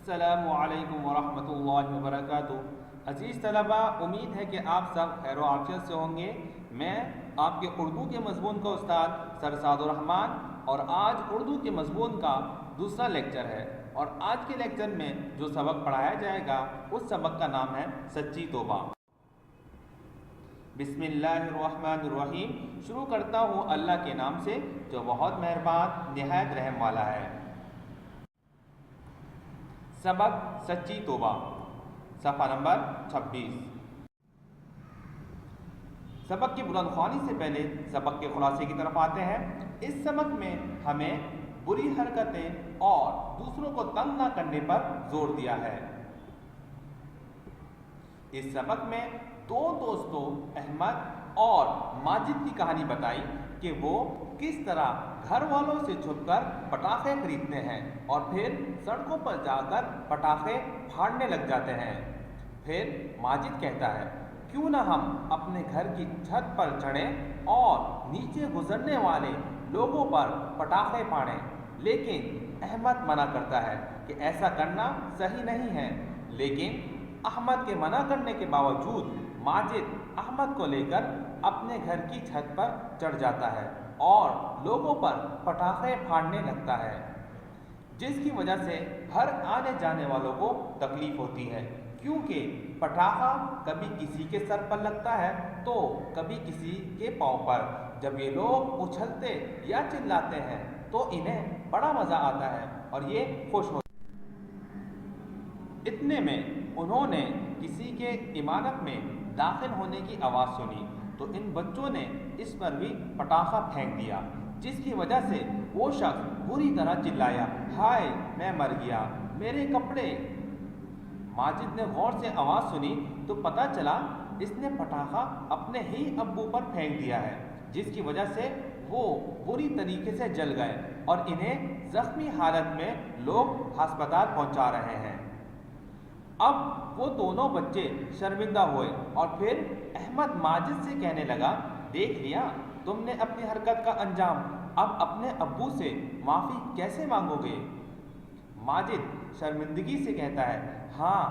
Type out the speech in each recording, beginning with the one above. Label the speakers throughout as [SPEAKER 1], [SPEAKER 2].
[SPEAKER 1] अस्सलामु अलैकुम वरहमतुल्लाहि वबरकातुहू। अज़ीज़ तलबा, उम्मीद है कि आप सब खैर व आफियत से होंगे। मैं आपके उर्दू के मज़मून का उस्ताद सरसादुर रहमान, और आज उर्दू के मज़मून का दूसरा लेक्चर है। और आज के लेक्चर में जो सबक पढ़ाया जाएगा उस सबक का नाम है सच्ची तौबा। बिस्मिल्लाहिर्रहमानिर्रहीम। शुरू करता हूँ अल्लाह के नाम से जो बहुत मेहरबान निहायत रहम वाला है। सबक सच्ची तौबा, सफ़ा नंबर 26। सबक की बुलंदख्वानी से पहले सबक के खुलासे की तरफ आते हैं। इस सबक में हमें बुरी हरकतें और दूसरों को तंग ना करने पर जोर दिया है। इस सबक में दो दोस्तों अहमद और माजिद की कहानी बताई कि वो किस तरह घर वालों से छुपकर पटाखे खरीदते हैं और फिर सड़कों पर जाकर पटाखे फाड़ने लग जाते हैं। फिर माजिद कहता है, क्यों ना हम अपने घर की छत पर चढ़ें और नीचे गुजरने वाले लोगों पर पटाखे फाड़ें। लेकिन अहमद मना करता है कि ऐसा करना सही नहीं है। लेकिन अहमद के मना करने के बावजूद माजिद अहमद को लेकर अपने घर की छत पर चढ़ जाता है और लोगों पर पटाखे फाड़ने लगता है, जिसकी वजह से हर आने जाने वालों को तकलीफ होती है। क्योंकि पटाखा कभी किसी के सर पर लगता है तो कभी किसी के पाँव पर। जब ये लोग उछलते या चिल्लाते हैं तो इन्हें बड़ा मज़ा आता है और ये खुश होते हैं। इतने में उन्होंने किसी के इमारत में दाखिल होने की आवाज़ सुनी तो इन बच्चों ने इस पर भी पटाखा फेंक दिया, जिसकी वजह से वो शख्स बुरी तरह चिल्लाया, हाय मैं मर गया, मेरे कपड़े। माजिद ने गौर से आवाज़ सुनी तो पता चला इसने पटाखा अपने ही अब्बू पर फेंक दिया है, जिसकी वजह से वो बुरी तरीके से जल गए और इन्हें ज़ख्मी हालत में लोग अस्पताल पहुंचा रहे हैं। अब वो दोनों बच्चे शर्मिंदा हुए और फिर अहमद माजिद से कहने लगा, देख लिया तुमने अपनी हरकत का अंजाम, अब अपने अब्बू से माफ़ी कैसे मांगोगे? माजिद शर्मिंदगी से कहता है, हाँ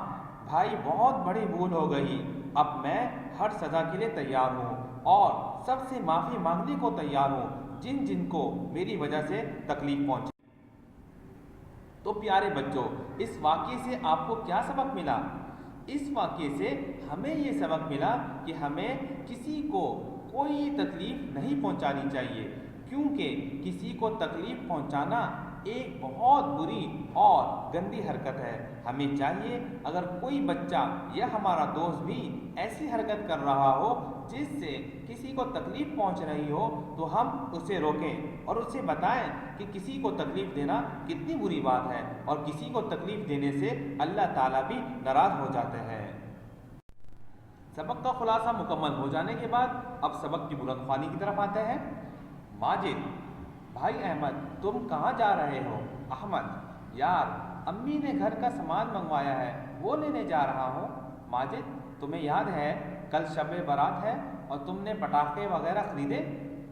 [SPEAKER 1] भाई, बहुत बड़ी भूल हो गई, अब मैं हर सज़ा के लिए तैयार हूँ और सबसे माफ़ी मांगने को तैयार हूँ जिन जिनको मेरी वजह से तकलीफ़ पहुँची। तो प्यारे बच्चों, इस वाक़ये से आपको क्या सबक मिला? इस वाक़ये से हमें ये सबक मिला कि हमें किसी को कोई तकलीफ़ नहीं पहुंचानी चाहिए, क्योंकि किसी को तकलीफ़ पहुंचाना एक बहुत बुरी और गंदी हरकत है। हमें चाहिए अगर कोई बच्चा या हमारा दोस्त भी ऐसी हरकत कर रहा हो जिससे किसी को तकलीफ़ पहुंच रही हो तो हम उसे रोकें और उसे बताएं कि किसी को तकलीफ़ देना कितनी बुरी बात है और किसी को तकलीफ़ देने से अल्लाह ताला भी नाराज़ हो जाते हैं। सबक का खुलासा मुकम्मल हो जाने के बाद अब सबक की बुलंदख्वानी की तरफ आते हैं। माजिद, भाई अहमद तुम कहाँ जा रहे हो? अहमद, यार अम्मी ने घर का सामान मंगवाया है, वो लेने जा रहा हूँ। माजिद, तुम्हें याद है कल शब बारात है और तुमने पटाखे वगैरह खरीदे?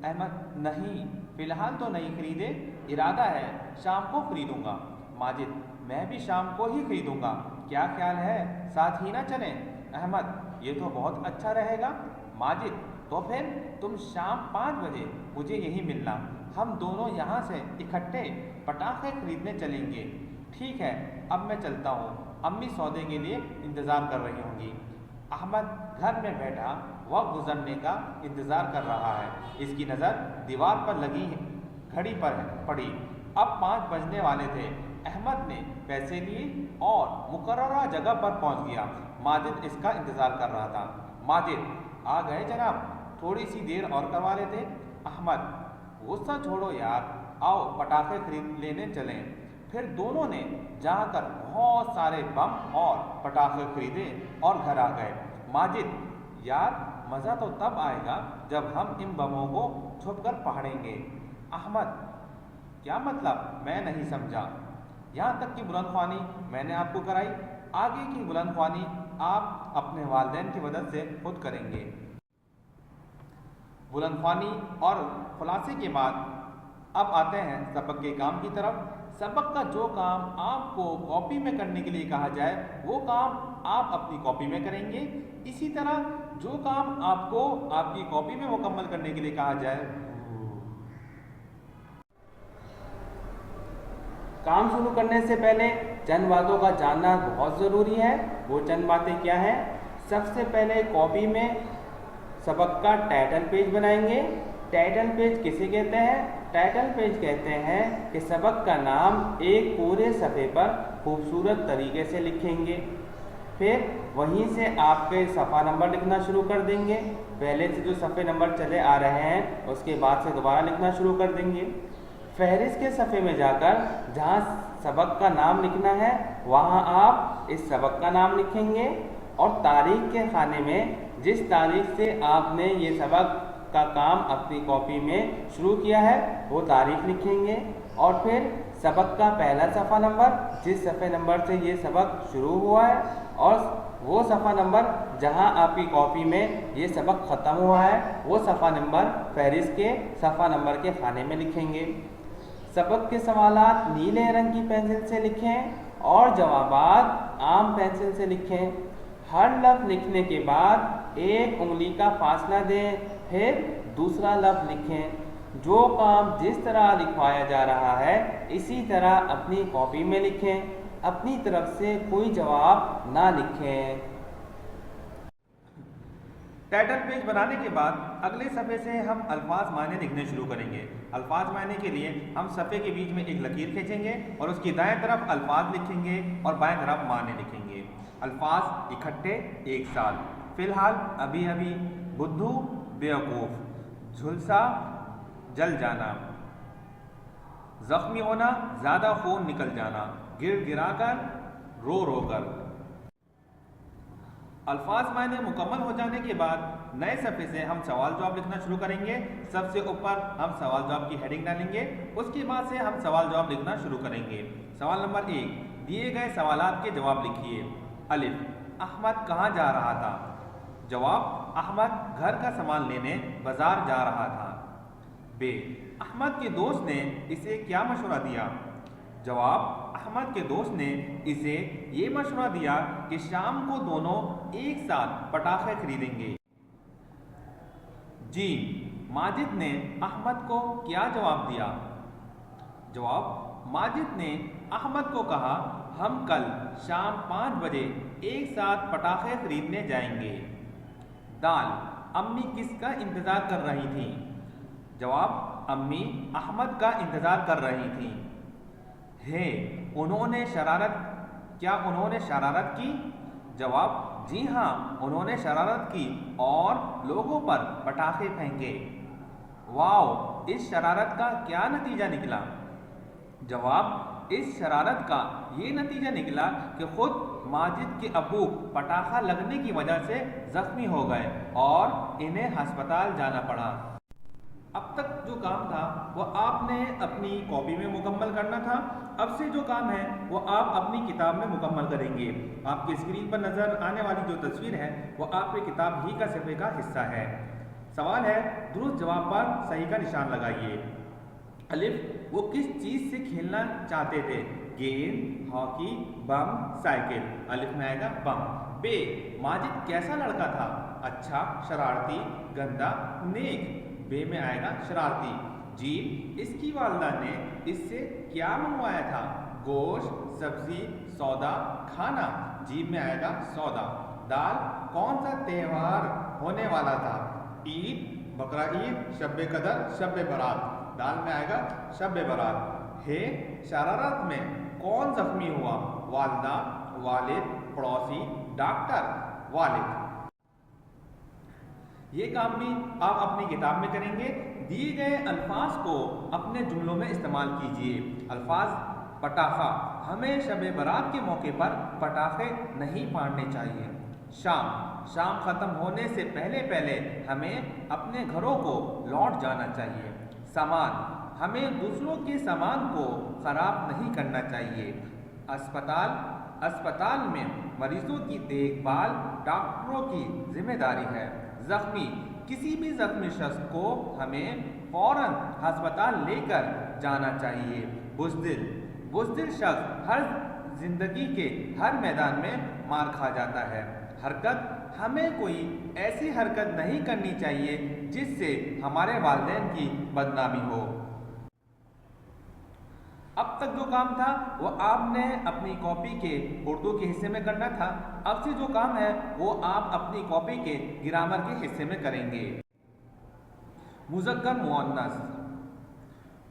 [SPEAKER 1] अहमद, नहीं फ़िलहाल तो नहीं खरीदे, इरादा है शाम को खरीदूँगा। माजिद, मैं भी शाम को ही खरीदूँगा, क्या ख्याल है साथ ही ना चलें? अहमद, ये तो बहुत अच्छा रहेगा। माजिद, तो फिर तुम शाम 5 बजे मुझे यहीं मिलना, हम दोनों यहाँ से इकट्ठे पटाखे खरीदने चलेंगे। ठीक है, अब मैं चलता हूँ, अम्मी सौदे के लिए इंतज़ार कर रही होंगी। अहमद घर में बैठा वक्त गुजरने का इंतज़ार कर रहा है। इसकी नज़र दीवार पर लगी घड़ी पर पड़ी। अब 5 बजने वाले थे। अहमद ने पैसे लिए और मुकर्ररा जगह पर पहुँच गया। माजिद इसका इंतज़ार कर रहा था। माजिद, आ गए जनाब, थोड़ी सी देर और करवा लेते। अहमद, गुस्सा छोड़ो यार, आओ पटाखे खरीद लेने चलें। फिर दोनों ने जाकर बहुत सारे बम और पटाखे खरीदे और घर आ गए। माजिद, यार मज़ा तो तब आएगा जब हम इन बमों को छुपकर फाड़ेंगे। अहमद, क्या मतलब? मैं नहीं समझा। यहाँ तक की बुलंदख्वानी मैंने आपको कराई, आगे की बुलंदख्वानी आप अपने वालिदैन की मदद से खुद करेंगे। बुलंदख्वानी और खुलासे के बाद अब आते हैं सबक के काम की तरफ। सबक का जो काम आपको कॉपी में करने के लिए कहा जाए वो काम आप अपनी कॉपी में करेंगे। इसी तरह जो काम आपको आपकी कॉपी में मुकम्मल करने के लिए कहा जाए काम शुरू करने से पहले चंद बातों का जानना बहुत ज़रूरी है। वो चंद बातें क्या हैं? सबसे पहले कॉपी में सबक का टाइटल पेज बनाएंगे। टाइटल पेज किसे कहते हैं? टाइटल पेज कहते हैं कि सबक का नाम एक पूरे सफ़े पर खूबसूरत तरीके से लिखेंगे। फिर वहीं से आपके सफ़ा नंबर लिखना शुरू कर देंगे। पहले से जो सफ़े नंबर चले आ रहे हैं उसके बाद से दोबारा लिखना शुरू कर देंगे। फहरिस्त के सफ़े में जाकर जहाँ सबक का नाम लिखना है वहाँ आप इस सबक का नाम लिखेंगे और तारीख के खाने में जिस तारीख से आपने ये सबक का काम अपनी कॉपी में शुरू किया है वो तारीख लिखेंगे। और फिर सबक का पहला सफ़ा नंबर जिस सफ़े नंबर से ये सबक शुरू हुआ है और वो सफ़ा नंबर जहां आपकी कॉपी में ये सबक ख़त्म हुआ है वो सफ़ा नंबर फहरिस्त के सफ़ा नंबर के खाने में लिखेंगे। सबक के सवालात नीले रंग की पेंसिल से लिखें और जवाबात आम पेंसिल से लिखें। हर लफ्ज़ लिखने के बाद एक उंगली का फासला दें, फिर दूसरा लफ्ज़ लिखें। जो काम जिस तरह लिखवाया जा रहा है इसी तरह अपनी कॉपी में लिखें। अपनी तरफ से कोई जवाब ना लिखें। टाइटल पेज बनाने के बाद अगले सफ़े से हम अल्फाज मायने लिखने शुरू करेंगे। अल्फाज मायने के लिए हम सफ़े के बीच में एक लकीर खींचेंगे और उसकी दाएं तरफ अल्फाज लिखेंगे और बाएं तरफ मायने लिखेंगे। अल्फाज इकट्ठे एक साथ। फ़िलहाल, अभी अभी, बुद्धू, बेवकूफ़, झुलसा, जल जाना, ज़ख्मी होना, ज़्यादा खून निकल जाना, गिर गिरा कर, रो रो कर। अल्फाज मायने मुकम्मल हो जाने के बाद नए सफ़े से हम सवाल जवाब लिखना शुरू करेंगे। सबसे ऊपर हम सवाल जवाब की हेडिंग डालेंगे। उसके बाद से हम सवाल जवाब लिखना शुरू करेंगे। सवाल नंबर 1, दिए गए सवालात के जवाब लिखिए। अलिफ, अहमद कहाँ जा रहा था? जवाब, अहमद घर का सामान लेने बाजार जा रहा था। बे, अहमद के दोस्त ने इसे क्या मशवरा दिया? जवाब, अहमद के दोस्त ने इसे ये मशवरा दिया कि शाम को दोनों एक साथ पटाखे खरीदेंगे। जी, माजिद ने अहमद को क्या जवाब दिया? जवाब, माजिद ने अहमद को कहा हम कल शाम 5 बजे एक साथ पटाखे खरीदने जाएंगे। दाल, अम्मी किसका इंतज़ार कर रही थी? जवाब, अम्मी अहमद का इंतज़ार कर रही थी। है, क्या उन्होंने शरारत की? जवाब, जी हाँ, उन्होंने शरारत की और लोगों पर पटाखे फेंके। वाओ, इस शरारत का क्या नतीजा निकला? जवाब, इस शरारत का ये नतीजा निकला कि खुद माजिद के अब्बू पटाखा लगने की वजह से जख्मी हो गए और इन्हें अस्पताल जाना पड़ा। अब तक जो काम था वो आपने अपनी कॉपी में मुकम्मल करना था। अब से जो काम है वो आप अपनी किताब में मुकम्मल करेंगे। आपकी स्क्रीन पर नज़र आने वाली जो तस्वीर है वो आपकी किताब ही का सफ़े का हिस्सा है। सवाल है, दुरुस्त जवाब पर सही का निशान लगाइए। अलिफ, वो किस चीज़ से खेलना चाहते थे? गेंद, हॉकी, बम, साइकिल। अलिफ में आएगा बम। बे, माजिद कैसा लड़का था? अच्छा, शरारती, गंदा, नेक। बे में आएगा शरारती। जी, इसकी वालिदा ने इससे क्या मंगवाया था? गोश्त, सब्जी, सौदा, खाना। जीभ में आएगा सौदा। दाल, कौन सा त्यौहार होने वाला था? ईद, बकरा ईद, शब्बे कदर, शब्बे बारात। दाल में आएगा शब्बे बारात। है, शरारत में कौन जख्मी हुआ? वालिदा, वालिद, पड़ोसी, डॉक्टर, वालिद। ये काम भी आप अपनी किताब में करेंगे। दिए गए अल्फाज को अपने जुमलों में इस्तेमाल कीजिए। अल्फाज, पटाखा, हमें शब बारात के मौके पर पटाखे नहीं फाड़ने चाहिए। शाम, शाम ख़त्म होने से पहले पहले हमें अपने घरों को लौट जाना चाहिए। सामान, हमें दूसरों के सामान को ख़राब नहीं करना चाहिए। अस्पताल, अस्पताल में मरीजों की देखभाल डॉक्टरों की जिम्मेदारी है। जख्मी, किसी भी जख्मी शख्स को हमें फौरन अस्पताल लेकर जाना चाहिए। बुज़दिल, बुज़दिल शख्स हर जिंदगी के हर मैदान में मार खा जाता है। हरकत, हमें कोई ऐसी हरकत नहीं करनी चाहिए जिससे हमारे वालिदैन की बदनामी हो। अब तक जो काम था वो आपने अपनी कॉपी के उर्दू के हिस्से में करना था। अब से जो काम है वो आप अपनी कॉपी के ग्रामर के हिस्से में करेंगे। मुज़क्कर मुअन्नस।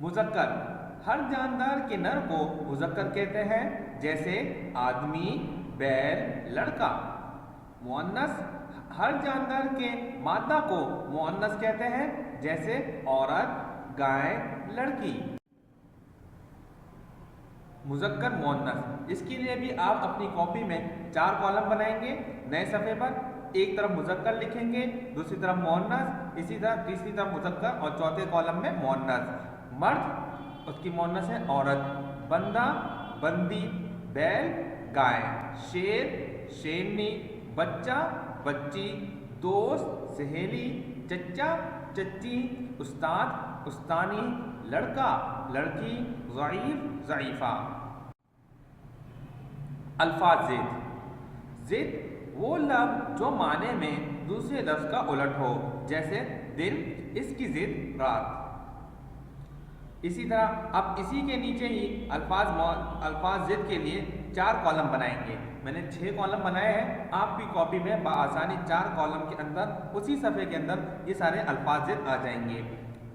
[SPEAKER 1] मुज़क्कर, हर जानदार के नर को मुज़क्कर कहते हैं, जैसे आदमी, बैल, लड़का। मुअन्नस, हर जानदार के मादा को मुअन्नस कहते हैं, जैसे औरत, गाय, लड़की। मुज़क्कर मुअन्नस, इसके लिए भी आप अपनी कॉपी में 4 कॉलम बनाएंगे। नए सफ़े पर एक तरफ मुज़क्कर लिखेंगे, दूसरी तरफ मुअन्नस, इसी तरह तीसरी तरफ मुज़क्कर और चौथे कॉलम में मुअन्नस। मर्द, उसकी मुअन्नस है औरत। बंदा, बंदी, बैल, गाय। शेर, शेरनी, बच्चा, बच्ची, दोस्त, सहेली, चच्चा, चच्ची, उस्ताद, उस्तानी, लड़का, लड़की, ज़ईफ़, ज़ईफ़ा। अल्फाज ज़िद। ज़िद वो लफ्ज़ जो माने में दूसरे लफ्ज़ का उलट हो, जैसे दिन, इसकी ज़िद रात। इसी तरह अब इसी के नीचे ही अल्फाज ज़िद के लिए 4 कॉलम बनाएंगे। मैंने 6 कॉलम बनाए हैं। आपकी कॉपी में बआसानी 4 कॉलम के अंदर उसी सफ़े के अंदर ये सारे अल्फाज ज़िद आ जाएंगे।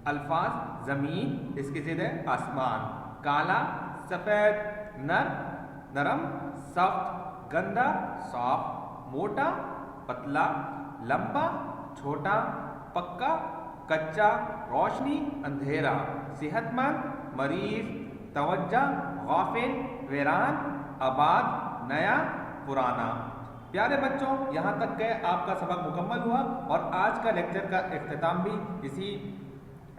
[SPEAKER 1] अल्फाज ज़मीन, इसकी ज़िद है आसमान। काला, सफ़ेद, नर, नरम, सख्त, गंदा, साफ, मोटा, पतला, लंबा, छोटा, पक्का, कच्चा, रोशनी, अंधेरा, सेहतमंद, मरीज, तवज्जा, गाफिल, वीरान, आबाद, नया, पुराना। प्यारे बच्चों, यहाँ तक के आपका सबक मुकम्मल हुआ और आज का लेक्चर का इख्तिताम भी इसी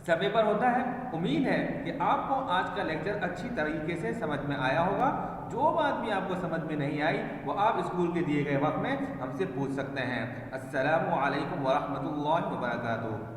[SPEAKER 1] सफ़े पर होता है। उम्मीद है कि आपको आज का लेक्चर अच्छी तरीके से समझ में आया होगा। जो बात भी आपको समझ में नहीं आई वो आप स्कूल के दिए गए वक्त में हमसे पूछ सकते हैं। अस्सलामु अलैकुम व रहमतुल्लाहि व बरकातुहू।